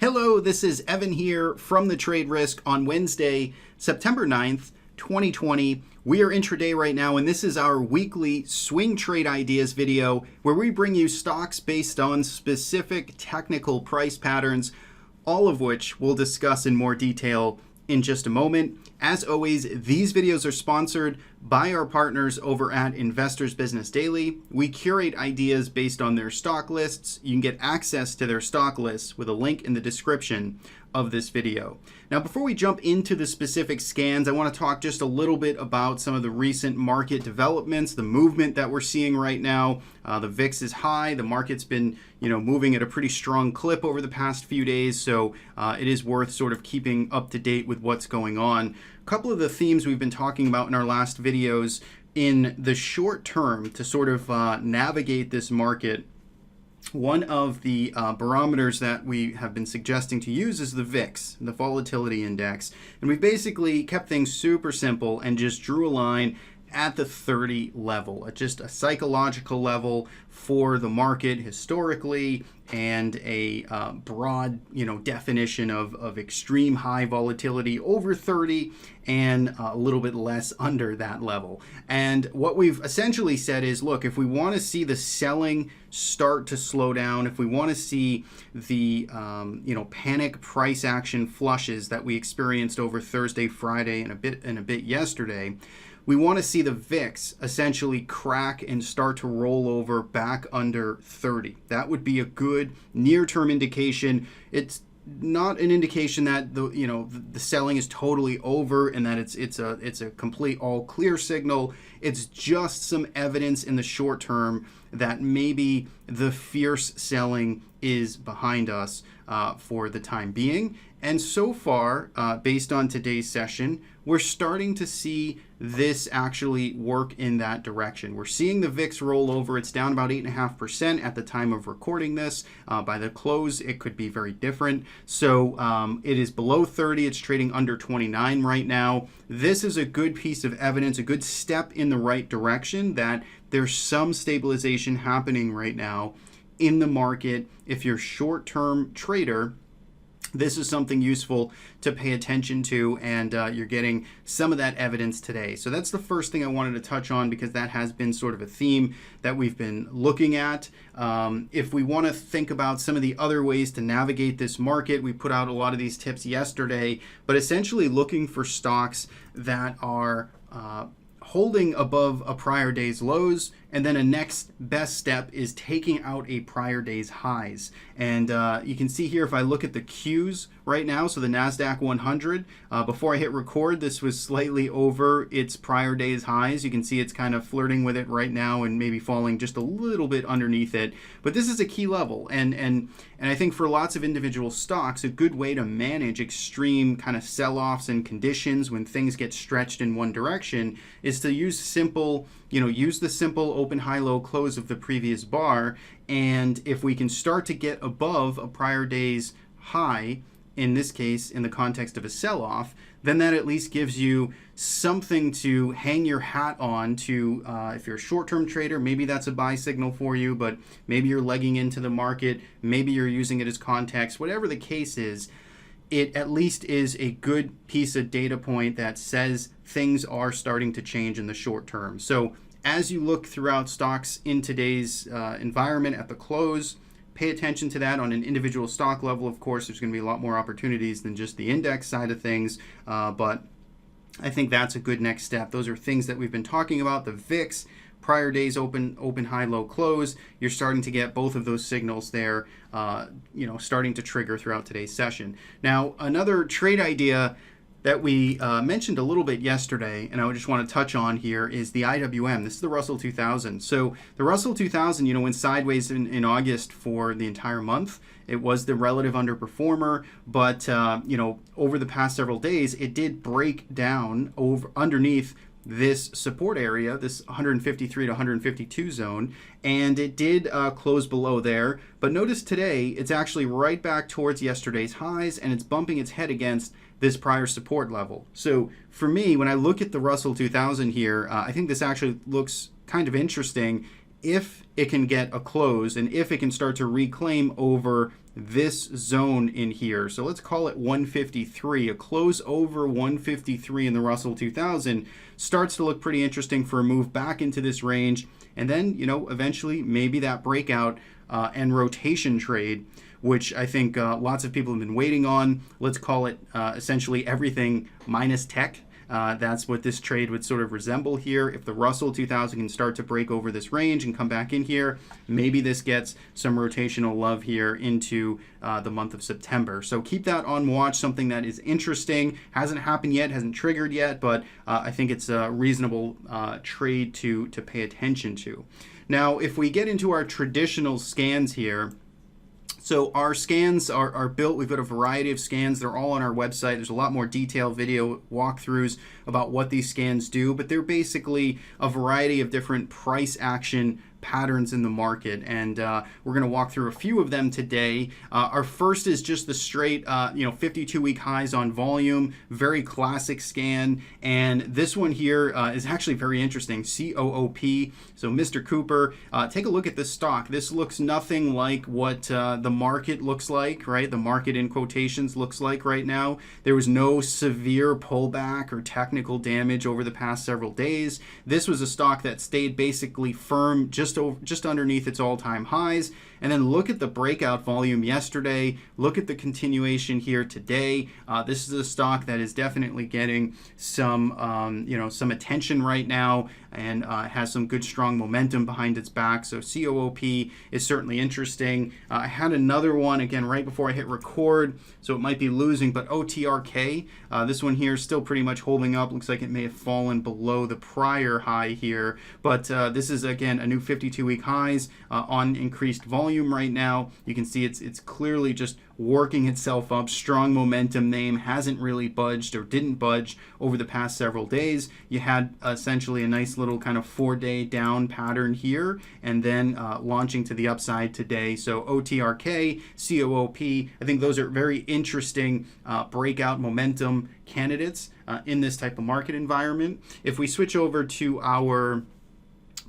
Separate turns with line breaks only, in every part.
Hello, this is Evan here from the Trade Risk on Wednesday, September 9th, 2020. We are intraday right now, and this is our weekly swing trade ideas video where we bring you stocks based on specific technical price patterns, all of which we'll discuss in more detail in just a moment. As always, these videos are sponsored by our partners over at Investors Business Daily. We curate ideas based on their stock lists. You can get access to their stock lists with a link in the description of this video. Now, before we jump into the specific scans, I want to talk just a little bit about some of the recent market developments, the movement that we're seeing right now. The VIX is high. The market's been, moving at a pretty strong clip over the past few days, so it is worth sort of keeping up to date with what's going on. A couple of the themes we've been talking about in our last videos in the short term to sort of navigate this market. One of the barometers that we have been suggesting to use is the VIX, the volatility index. And we've basically kept things super simple and just drew a line at the 30 level, at just a psychological level for the market historically, and a broad, definition of extreme high volatility over 30 and a little bit less under that level. And what we've essentially said is, look, if we want to see the selling start to slow down, if we want to see the panic price action flushes that we experienced over Thursday, Friday, and a bit yesterday, we want to see the VIX essentially crack and start to roll over back under 30. That would be a good near-term indication. It's not an indication that the selling is totally over and that it's a complete all clear signal. It's just some evidence in the short term that maybe the fierce selling is behind us for the time being. And so far, based on today's session, we're starting to see this actually work in that direction. We're seeing the VIX roll over. It's down about 8.5% at the time of recording this. By the close, it could be very different. So it is below 30. It's trading under 29 right now. This is a good piece of evidence, a good step in the right direction that there's some stabilization happening right now in the market. If you're a short-term trader, this is something useful to pay attention to, and you're getting some of that evidence today. So that's the first thing I wanted to touch on, because that has been sort of a theme that we've been looking at. If we want to think about some of the other ways to navigate this market, we put out a lot of these tips yesterday, but essentially looking for stocks that are holding above a prior day's lows, and then a next best step is taking out a prior day's highs. And you can see here, if I look at the Qs right now, so the NASDAQ 100, before I hit record, this was slightly over its prior day's highs. You can see it's kind of flirting with it right now and maybe falling just a little bit underneath it. But this is a key level. And I think for lots of individual stocks, a good way to manage extreme kind of sell-offs and conditions when things get stretched in one direction is to use simple, use the simple open, high, low close of the previous bar. And if we can start to get above a prior day's high, in this case, in the context of a sell-off, then that at least gives you something to hang your hat on to. If you're a short-term trader, maybe that's a buy signal for you, but maybe you're legging into the market, maybe you're using it as context. Whatever the case is, it at least is a good piece of data point that says things are starting to change in the short term. So as you look throughout stocks in today's environment at the close, pay attention to that on an individual stock level. Of course, there's going to be a lot more opportunities than just the index side of things, but I think that's a good next step. Those are things that we've been talking about. The VIX, prior days open, high, low, close. You're starting to get both of those signals there, starting to trigger throughout today's session. Now, another trade idea that we mentioned a little bit yesterday, and I just want to touch on here, is the IWM. This is the Russell 2000. So the Russell 2000, went sideways in August for the entire month. It was the relative underperformer, but over the past several days, it did break down underneath this support area, this 153 to 152 zone, and it did close below there. But notice today, it's actually right back towards yesterday's highs, and it's bumping its head against this prior support level. So for me, when I look at the Russell 2000 here, I think this actually looks kind of interesting if it can get a close and if it can start to reclaim over this zone in here. So let's call it 153. A close over 153 in the Russell 2000 starts to look pretty interesting for a move back into this range. And then, you know, eventually maybe that breakout and rotation trade, which I think lots of people have been waiting on. Let's call it essentially everything minus tech. That's what this trade would sort of resemble here. If the Russell 2000 can start to break over this range and come back in here, maybe this gets some rotational love here into the month of September. So keep that on watch, something that is interesting. Hasn't happened yet, hasn't triggered yet, but I think it's a reasonable trade to pay attention to. Now, if we get into our traditional scans here, so our scans are built, we've got a variety of scans, they're all on our website. There's a lot more detailed video walkthroughs about what these scans do, but they're basically a variety of different price action patterns in the market, and we're going to walk through a few of them today. Our first is just the straight 52-week highs on volume, very classic scan, and this one here is actually very interesting. COOP, so Mr. Cooper. Take a look at this stock. This looks nothing like what the market looks like, right? The market in quotations looks like right now. There was no severe pullback or technical damage over the past several days. This was a stock that stayed basically firm just underneath its all-time highs. And then look at the breakout volume yesterday. Look at the continuation here today. This is a stock that is definitely getting some some attention right now, and has some good strong momentum behind its back. So COOP is certainly interesting. I had another one again right before I hit record, so it might be losing, but OTRK, this one here is still pretty much holding up. Looks like it may have fallen below the prior high here, but this is again a new 52-week highs on increased volume right now. You can see it's clearly just working itself up. Strong momentum name, hasn't really budged or didn't budge over the past several days. You had essentially a nice little kind of 4-day down pattern here, and then launching to the upside today. So OTRK, COOP, I think those are very interesting breakout momentum candidates in this type of market environment. If we switch over to our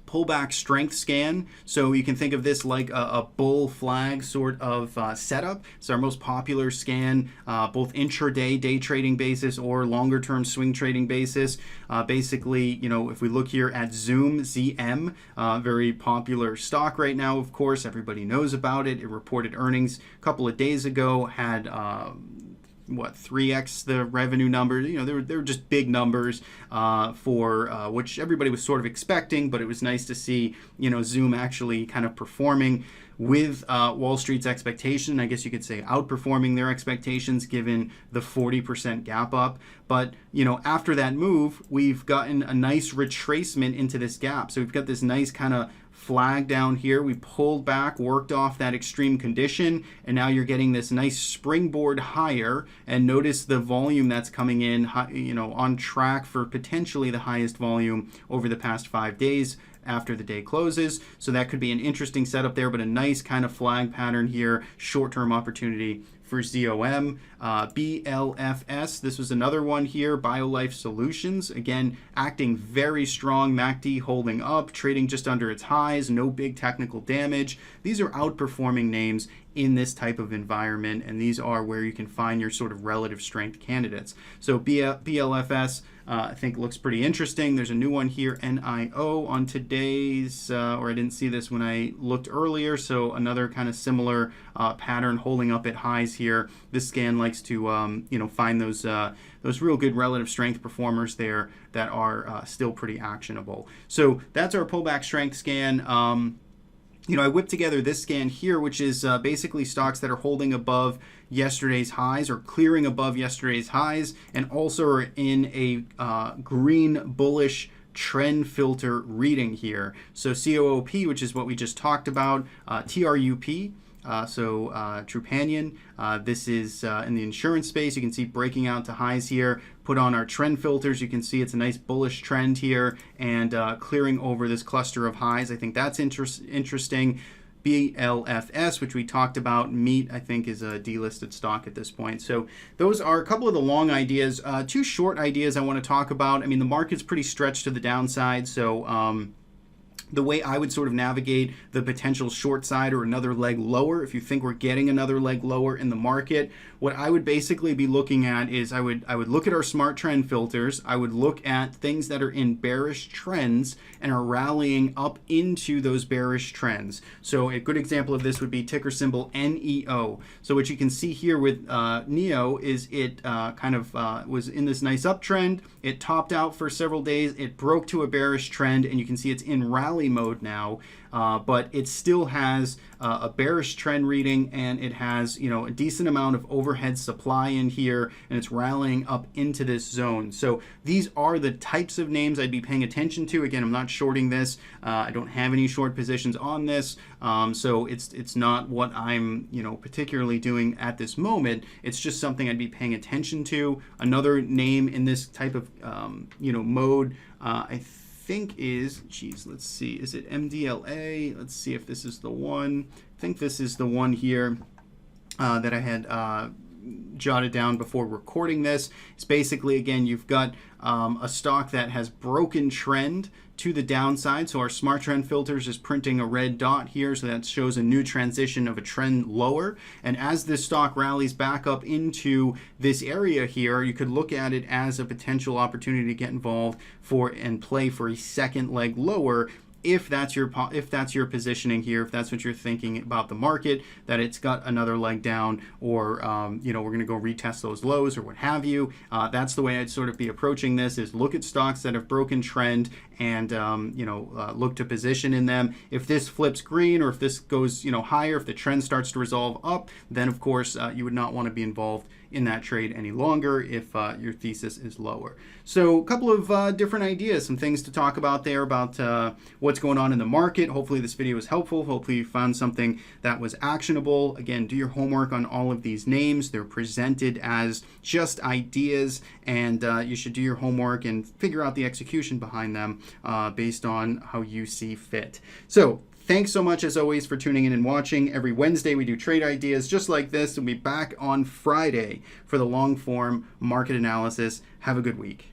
pullback strength scan, so you can think of this like a bull flag sort of setup. It's our most popular scan, both intraday day trading basis or longer term swing trading basis. Basically, if we look here at Zoom, ZM, very popular stock right now, of course, everybody knows about it. It reported earnings a couple of days ago, had 3x the revenue numbers. They were just big numbers for which everybody was sort of expecting, but it was nice to see Zoom actually kind of performing with Wall Street's expectation. I guess you could say outperforming their expectations given the 40% gap up. But after that move, we've gotten a nice retracement into this gap. So we've got this nice kind of flag down here. We pulled back, worked off that extreme condition, and now you're getting this nice springboard higher. And notice the volume that's coming in, on track for potentially the highest volume over the past 5 days after the day closes. So that could be an interesting setup there, but a nice kind of flag pattern here, short-term opportunity for ZOM. BLFS, this was another one here, BioLife Solutions, again acting very strong. MACD holding up, trading just under its highs, no big technical damage. These are outperforming names in this type of environment, and these are where you can find your sort of relative strength candidates. So BLFS I think looks pretty interesting. There's a new one here, NIO, on today's, or I didn't see this when I looked earlier, so another kind of similar pattern holding up at highs here. This scan likes to find those real good relative strength performers there that are still pretty actionable. So that's our pullback strength scan. I whipped together this scan here, which is basically stocks that are holding above yesterday's highs or clearing above yesterday's highs, and also are in a green bullish trend filter reading here. So COOP, which is what we just talked about, TRUP, Trupanion. This is in the insurance space. You can see breaking out to highs here. Put on our trend filters. You can see it's a nice bullish trend here, and clearing over this cluster of highs. I think that's interesting. BLFS, which we talked about. Meat, I think, is a delisted stock at this point. So those are a couple of the long ideas. Two short ideas I want to talk about. I mean, the market's pretty stretched to the downside, so the way I would sort of navigate the potential short side or another leg lower, if you think we're getting another leg lower in the market, what I would basically be looking at is I would look at our smart trend filters. I would look at things that are in bearish trends and are rallying up into those bearish trends. So a good example of this would be ticker symbol NEO. So what you can see here with NEO is it was in this nice uptrend. It topped out for several days. It broke to a bearish trend, and you can see it's in rally mode now, but it still has a bearish trend reading, and it has, you know, a decent amount of overhead supply in here, and it's rallying up into this zone. So these are the types of names I'd be paying attention to. Again, I'm not shorting this. I don't have any short positions on this, so it's not what I'm, you know, particularly doing at this moment. It's just something I'd be paying attention to. Another name in this type of mode, I think is, let's see, is it MDLA? Let's see if this is the one. I think this is the one here that I had jotted down before recording this. It's basically, again, you've got a stock that has broken trend to the downside. So our smart trend filters is printing a red dot here, so that shows a new transition of a trend lower. And as this stock rallies back up into this area here, you could look at it as a potential opportunity to get involved for and play for a second leg lower, if that's your positioning here, if that's what you're thinking about the market, that it's got another leg down, or we're going to go retest those lows or what have you. That's the way I'd sort of be approaching this: is look at stocks that have broken trend and look to position in them. If this flips green, or if this goes higher, if the trend starts to resolve up, then of course you would not want to be involved in that trade any longer if your thesis is lower. So a couple of different ideas, some things to talk about there about what's going on in the market. Hopefully this video was helpful. Hopefully you found something that was actionable. Again, do your homework on all of these names. They're presented as just ideas, and you should do your homework and figure out the execution behind them based on how you see fit. So thanks so much, as always, for tuning in and watching. Every Wednesday, we do trade ideas just like this. We'll be back on Friday for the long-form market analysis. Have a good week.